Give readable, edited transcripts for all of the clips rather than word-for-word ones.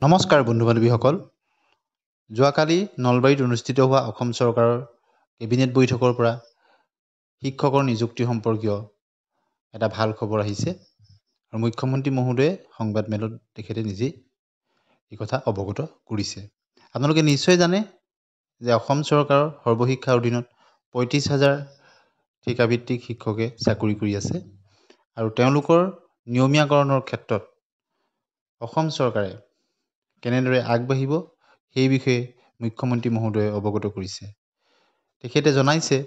নমস্কাৰ বন্ধু-বান্ধৱীসকল। যোৱাকালি নলবাৰীত অনুষ্ঠিত হোৱা অসম চৰকাৰৰ কেবিনেট বৈঠকৰ পৰা শিক্ষকৰ নিযুক্তি সম্পৰ্কীয় এটা ভাল খবৰ আহিছে আৰু মুখ্যমন্ত্ৰী মহোদয়ে সংবাদ মেলত তেখেতে নিজেই এই কথা অৱগত কৰিছে। আপোনালোকে নিশ্চয় জানে যে অসম চৰকাৰৰ সৰ্বশিক্ষাৰ অধীনত ৩৫,০০০ ঠিকাভিত্তিক শিক্ষকে চাকৰি কৰি আছে আৰু তেওঁলোকৰ নিয়মীয়াকৰণৰ ক্ষেত্ৰত অসম চৰকাৰে কেনেদৰে আগবাঢ়িব সেই বিষয়ে মুখ্যমন্ত্ৰী মহোদয়ে অৱগত কৰিছে। তেখেতে জনাইছে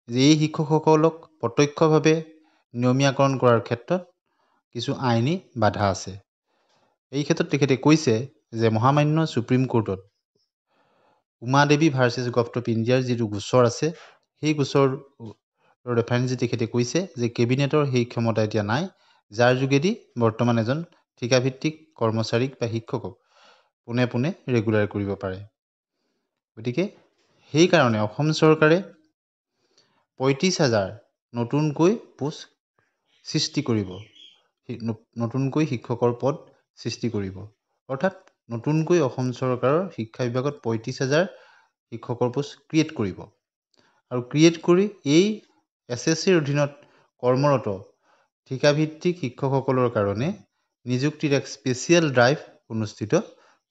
যে এই শিক্ষকসকলক প্ৰত্যক্ষভাৱে নিয়মীয়াকৰণ কৰাৰ ক্ষেত্ৰত কিছু আইনী বাধা আছে। এই ক্ষেত্ৰত তেখেতে কৈছে যে মহামান্য সুপ্ৰিম কোৰ্টত Uma Devi versus government of ইণ্ডিয়াৰ যিটো গোচৰ আছে, সেই গোচৰ ৰেফাৰেঞ্চি তেখেতে কৈছে যে কেবিনেটৰ সেই ক্ষমতা এতিয়া নাই, যাৰ যোগেদি বৰ্তমান এজন ঠিকাভিত্তিক কৰ্মচাৰীক বা শিক্ষকক পোনে পোনে ৰেগুলাৰ কৰিব পাৰে। গতিকে সেইকাৰণে অসম চৰকাৰে ৩৫,০০০ নতুনকৈ পোষ্ট সৃষ্টি কৰিব, নতুনকৈ শিক্ষকৰ পদ সৃষ্টি কৰিব। অৰ্থাৎ নতুনকৈ অসম চৰকাৰৰ শিক্ষা বিভাগত ৩৫,০০০ শিক্ষকৰ পোষ্ট ক্ৰিয়েট কৰিব আৰু ক্ৰিয়েট কৰি এই SSCৰ অধীনত কৰ্মৰত ঠিকাভিত্তিক শিক্ষকসকলৰ কাৰণে নিযুক্তিৰ এক স্পেচিয়েল ড্ৰাইভ অনুষ্ঠিত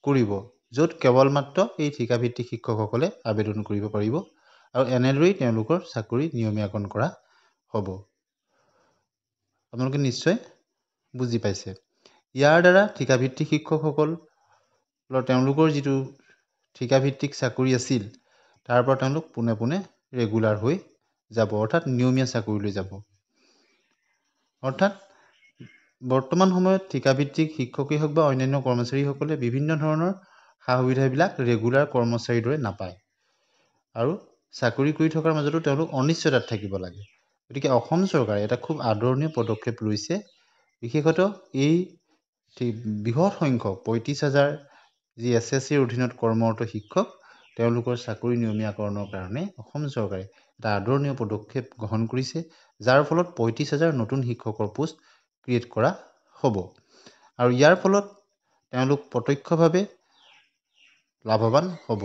কৰিব, য'ত কেৱল মাত্ৰ এই ঠিকাভিত্তিক শিক্ষকসকলে আবেদন কৰিব পাৰিব আৰু এনেদৰেই তেওঁলোকৰ চাকৰি নিয়মীয়াকৰণ কৰা হ'ব। আপোনালোকে নিশ্চয় বুজি পাইছে। ইয়াৰ দ্বাৰা ঠিকাভিত্তিক শিক্ষকসকলৰ তেওঁলোকৰ যিটো ঠিকাভিত্তিক চাকৰি আছিল, তাৰ পৰা তেওঁলোক পোনে পোনে ৰেগুলাৰ হৈ যাব, অৰ্থাৎ নিয়মীয়া চাকৰিলৈ যাব। অৰ্থাৎ বৰ্তমান সময়ত ঠিকাভিত্তিক শিক্ষকেই হওক বা অন্যান্য কৰ্মচাৰীসকলে বিভিন্ন ধৰণৰ সা সুবিধাবিলাক ৰেগুলাৰ কৰ্মচাৰীৰ দৰে নাপায় আৰু চাকৰি কৰি থকাৰ মাজতো তেওঁলোক অনিশ্চয়তাত থাকিব লাগে। গতিকে অসম চৰকাৰে এটা খুব আদৰণীয় পদক্ষেপ লৈছে। বিশেষত এই বৃহৎ সংখ্যক ৩৫,০০০ যি SSCৰ অধীনত কৰ্মৰত শিক্ষক, তেওঁলোকৰ চাকৰি নিয়মীয়াকৰণৰ কাৰণে অসম চৰকাৰে এটা আদৰণীয় পদক্ষেপ গ্ৰহণ কৰিছে, যাৰ ফলত ৩৫,০০০ নতুন শিক্ষকৰ পোষ্ট ক্ৰিয়েট কৰা হ'ব আৰু ইয়াৰ ফলত তেওঁলোক প্ৰত্যক্ষভাৱে লাভৱান হ'ব।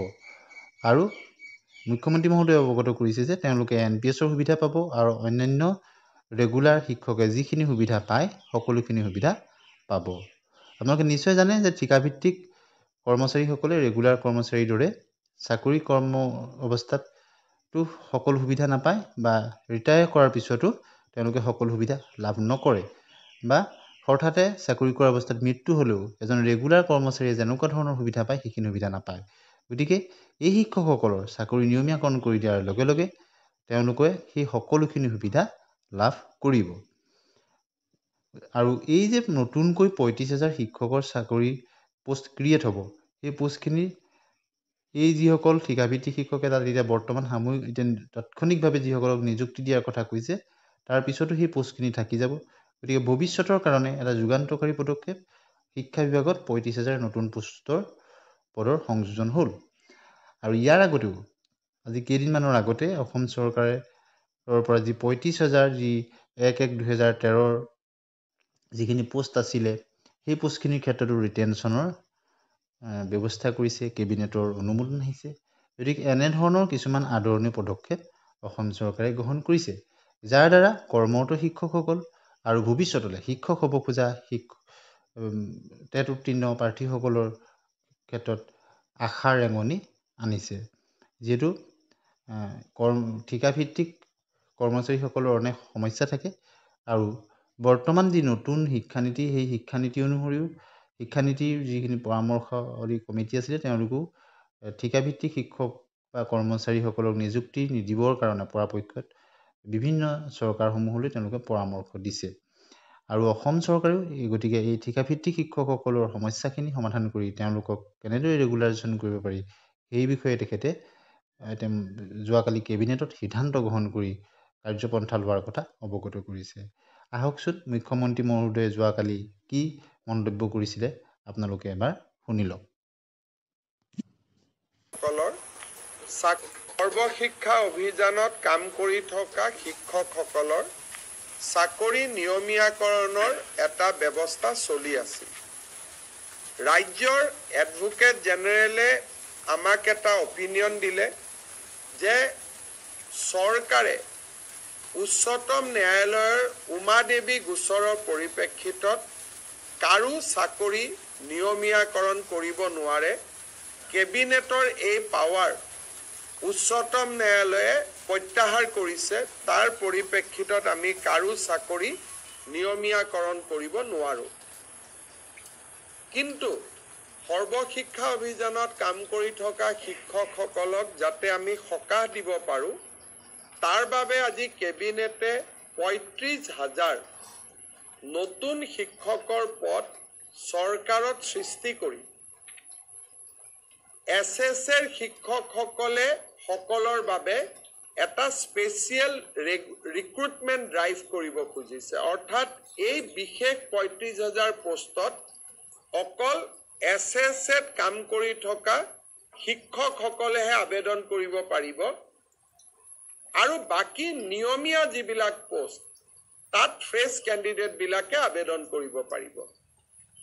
আৰু মুখ্যমন্ত্ৰী মহোদয়ে অৱগত কৰিছে যে তেওঁলোকে NPSৰ সুবিধা পাব আৰু অন্যান্য ৰেগুলাৰ শিক্ষকে যিখিনি সুবিধা পায় সকলোখিনি সুবিধা পাব। আপোনালোকে নিশ্চয় জানে যে ঠিকাভিত্তিক কৰ্মচাৰীসকলে ৰেগুলাৰ কৰ্মচাৰীৰ দৰে চাকৰি কৰ্ম অৱস্থাততো সকলো সুবিধা নাপায় বা ৰিটায়াৰ কৰাৰ পিছতো তেওঁলোকে সকলো সুবিধা লাভ নকৰে বা হঠাতে চাকৰি কৰা অৱস্থাত মৃত্যু হ'লেও এজন ৰেগুলাৰ কৰ্মচাৰীয়ে যেনেকুৱা ধৰণৰ সুবিধা পায় সেইখিনি সুবিধা নাপায়। গতিকে এই শিক্ষকসকলৰ চাকৰি নিয়মীয়াকৰণ কৰি দিয়াৰ লগে লগে তেওঁলোকে সেই সকলোখিনি সুবিধা লাভ কৰিব। আৰু এই যে নতুনকৈ ৩৫,০০০ শিক্ষকৰ চাকৰি পোষ্ট ক্ৰিয়েট হ'ব, সেই পোষ্টখিনি এই যিসকল ঠিকাভিত্তিক শিক্ষকে তাত এতিয়া বৰ্তমান সাময়িক তাৎক্ষণিকভাৱে যিসকলক নিযুক্তি দিয়াৰ কথা কৈছে, তাৰ পিছতো সেই পোষ্টখিনি থাকি যাব। গতিকে ভৱিষ্যতৰ কাৰণে এটা যুগান্তকাৰী পদক্ষেপ শিক্ষা বিভাগত ৩৫,০০০ নতুন পদৰ সংযোজন হ'ল। আৰু ইয়াৰ আগতেও আজি কেইদিনমানৰ আগতে অসম চৰকাৰৰ পৰা যি ৩৫,০০০ যি ১/১/২০১৩ যিখিনি পোষ্ট আছিলে, সেই পোষ্টখিনিৰ ক্ষেত্ৰতো ৰিটেনশ্যনৰ ব্যৱস্থা কৰিছে, কেবিনেটৰ অনুমোদন আহিছে। গতিকে এনেধৰণৰ কিছুমান আদৰণীয় পদক্ষেপ অসম চৰকাৰে গ্ৰহণ কৰিছে, যাৰ দ্বাৰা কৰ্মৰত শিক্ষকসকল আৰু ভৱিষ্যতলৈ শিক্ষক হ'ব খোজা টেট উত্তীৰ্ণ প্ৰাৰ্থীসকলৰ ক্ষেত্ৰত আশাৰ ৰেঙনি আনিছে। যিহেতু ঠিকাভিত্তিক কৰ্মচাৰীসকলৰ অনেক সমস্যা থাকে আৰু বৰ্তমান যি নতুন শিক্ষানীতি, সেই শিক্ষানীতি অনুসৰিও শিক্ষানীতিৰ যিখিনি পৰামৰ্শাৱলী কমিটি আছিলে, তেওঁলোকেও ঠিকাভিত্তিক শিক্ষক বা কৰ্মচাৰীসকলক নিযুক্তি নিদিবৰ কাৰণে পৰাপক্ষত বিভিন্ন চৰকাৰসমূহলৈ তেওঁলোকে পৰামৰ্শ দিছে আৰু অসম চৰকাৰেও গতিকে এই ঠিকাভিত্তিক শিক্ষকসকলৰ সমস্যাখিনি সমাধান কৰি তেওঁলোকক কেনেদৰে ৰেগুলাৰাইজেশ্যন কৰিব পাৰি সেই বিষয়ে তেখেতে যোৱাকালি কেবিনেটত সিদ্ধান্ত গ্ৰহণ কৰি কাৰ্যপন্থা লোৱাৰ কথা অৱগত কৰিছে। আহকচোন মুখ্যমন্ত্ৰী মহোদয়ে যোৱাকালি কি মন্তব্য কৰিছিলে আপোনালোকে এবাৰ শুনি লওক। সৰ্বশিক্ষা অভিযানত কাম কৰি থকা শিক্ষকসকলৰ চাকৰি নিয়মীয়াকৰণৰ এটা ব্যৱস্থা চলি আছিল। ৰাজ্যৰ এডভোকেট জেনেৰেলে আমাক এটা অপিনিয়ন দিলে যে চৰকাৰে উচ্চতম ন্যায়ালয়ৰ উমা দেৱী গোচৰৰ পৰিপ্ৰেক্ষিতত কাৰো চাকৰি নিয়মীয়াকৰণ কৰিব নোৱাৰে। কেবিনেটৰ এই পাৱাৰ উচ্চতম ন্যায়ালয়ে প্ৰত্যাহাৰ কৰিছে। তাৰ পৰিপ্ৰেক্ষিতত আমি কাৰো চাকৰি নিয়মীয়াকৰণ কৰিব নোৱাৰোঁ। কিন্তু সৰ্বশিক্ষা অভিযানত কাম কৰি থকা শিক্ষকসকলক যাতে আমি সকাহ দিব পাৰোঁ, তাৰ বাবে আজি কেবিনেটে ৩৫,০০০ নতুন শিক্ষকৰ পদ চৰকাৰত সৃষ্টি কৰি SSৰ শিক্ষকসকলৰ বাবে এটা স্পেচিয়েল ৰিক্ৰুটমেণ্ট ড্ৰাইভ কৰিব খুজিছে। অৰ্থাৎ এই বিশেষ ৩৫,০০০ পোষ্টত অকল SSত কাম কৰি থকা শিক্ষকসকলেহে আবেদন কৰিব পাৰিব আৰু বাকী নিয়মীয়া যিবিলাক পোষ্ট তাত ফ্ৰেছ কেণ্ডিডেটবিলাকে আবেদন কৰিব পাৰিব।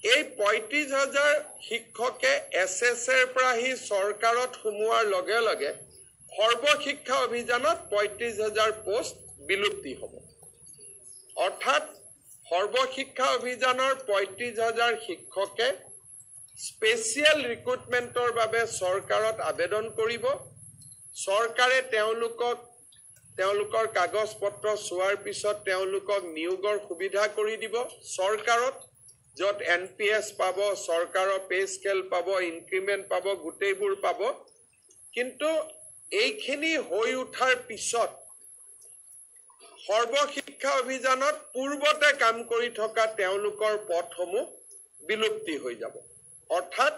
এই ৩৫,০০০ শিক্ষকে SSৰ পৰা আহি চৰকাৰত সোমোৱাৰ লগে লগে সৰ্বশিক্ষা অভিযানত ৩৫,০০০ পোষ্ট বিলুপ্তি হ'ব। অৰ্থাৎ সৰ্বশিক্ষা অভিযানৰ ৩৫,০০০ শিক্ষকে স্পেচিয়েল ৰিক্ৰুটমেণ্টৰ বাবে চৰকাৰত আবেদন কৰিব। চৰকাৰে তেওঁলোকৰ কাগজ পত্ৰ চোৱাৰ পিছত তেওঁলোকক নিয়োগৰ সুবিধা কৰি দিব চৰকাৰত, য'ত NPS পাব, চৰকাৰৰ পে স্কেল পাব, ইনক্ৰিমেণ্ট পাব, গোটেইবোৰ পাব। কিন্তু এইখিনি হৈ উঠাৰ পিছত সৰ্বশিক্ষা অভিযানত পূৰ্বতে কাম কৰি থকা তেওঁলোকৰ পদসমূহ বিলুপ্তি হৈ যাব। অৰ্থাৎ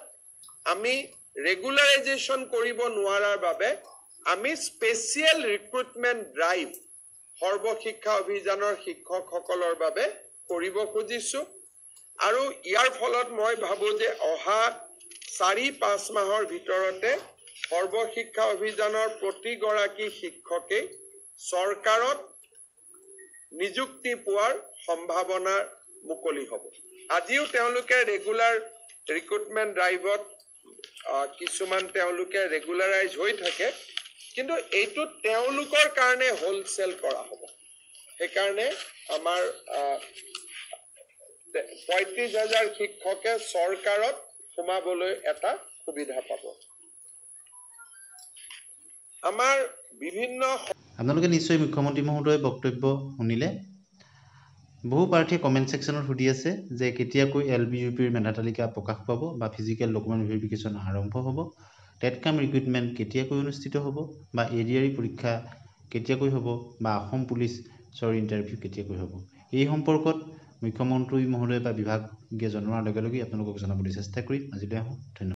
আমি ৰেগুলাৰাইজেশ্যন কৰিব নোৱাৰাৰ বাবে আমি স্পেচিয়েল ৰিক্ৰুটমেণ্ট ড্ৰাইভ সৰ্বশিক্ষা অভিযানৰ শিক্ষকসকলৰ বাবে কৰিব খুজিছোঁ। আৰু ইয়াৰ ফলত মই ভাবোঁ যে অহা ৪-৫ মাহৰ ভিতৰতে সৰ্বশিক্ষা অভিযানৰ প্ৰতিগৰাকী শিক্ষকেই চৰকাৰত নিযুক্তি পোৱাৰ সম্ভাৱনা মুকলি হ'ব। আজিও তেওঁলোকে ৰেগুলাৰ ৰিক্ৰুটমেণ্ট ড্ৰাইভত কিছুমান তেওঁলোকে ৰেগুলাৰাইজ হৈ থাকে, কিন্তু এইটো তেওঁলোকৰ কাৰণে হোলচেল কৰা হ'ব। সেইকাৰণে আমাৰ ৩৫,০০০ শিক্ষকে চৰকাৰত সোমাবলৈ এটা সুবিধা পাব। আমাৰ বিভিন্ন আপোনালোকে নিশ্চয় মুখ্যমন্ত্ৰী মহোদয়ৰ বক্তব্য শুনিলে। বহু প্ৰাৰ্থীয়ে কমেণ্ট ছেকশ্যনত সুধি আছে যে কেতিয়াকৈ LBUPৰ মেধা তালিকা প্ৰকাশ পাব বা ফিজিকেল ডকুমেণ্ট ভেৰিফিকেশ্যন আৰম্ভ হ'ব, টেটকাম ৰিক্ৰুটমেণ্ট কেতিয়াকৈ অনুষ্ঠিত হ'ব, বা ADRE পৰীক্ষা কেতিয়াকৈ হ'ব, বা অসম পুলিচৰ ইণ্টাৰভিউ কেতিয়াকৈ হ'ব। এই সম্পৰ্কত মুখ্যমন্ত্ৰী মহোদয় বা বিভাগে জনোৱাৰ লগে লগে আপোনালোকক জনাবলৈ চেষ্টা কৰিম। আজিলৈ আহোঁ, ধন্যবাদ।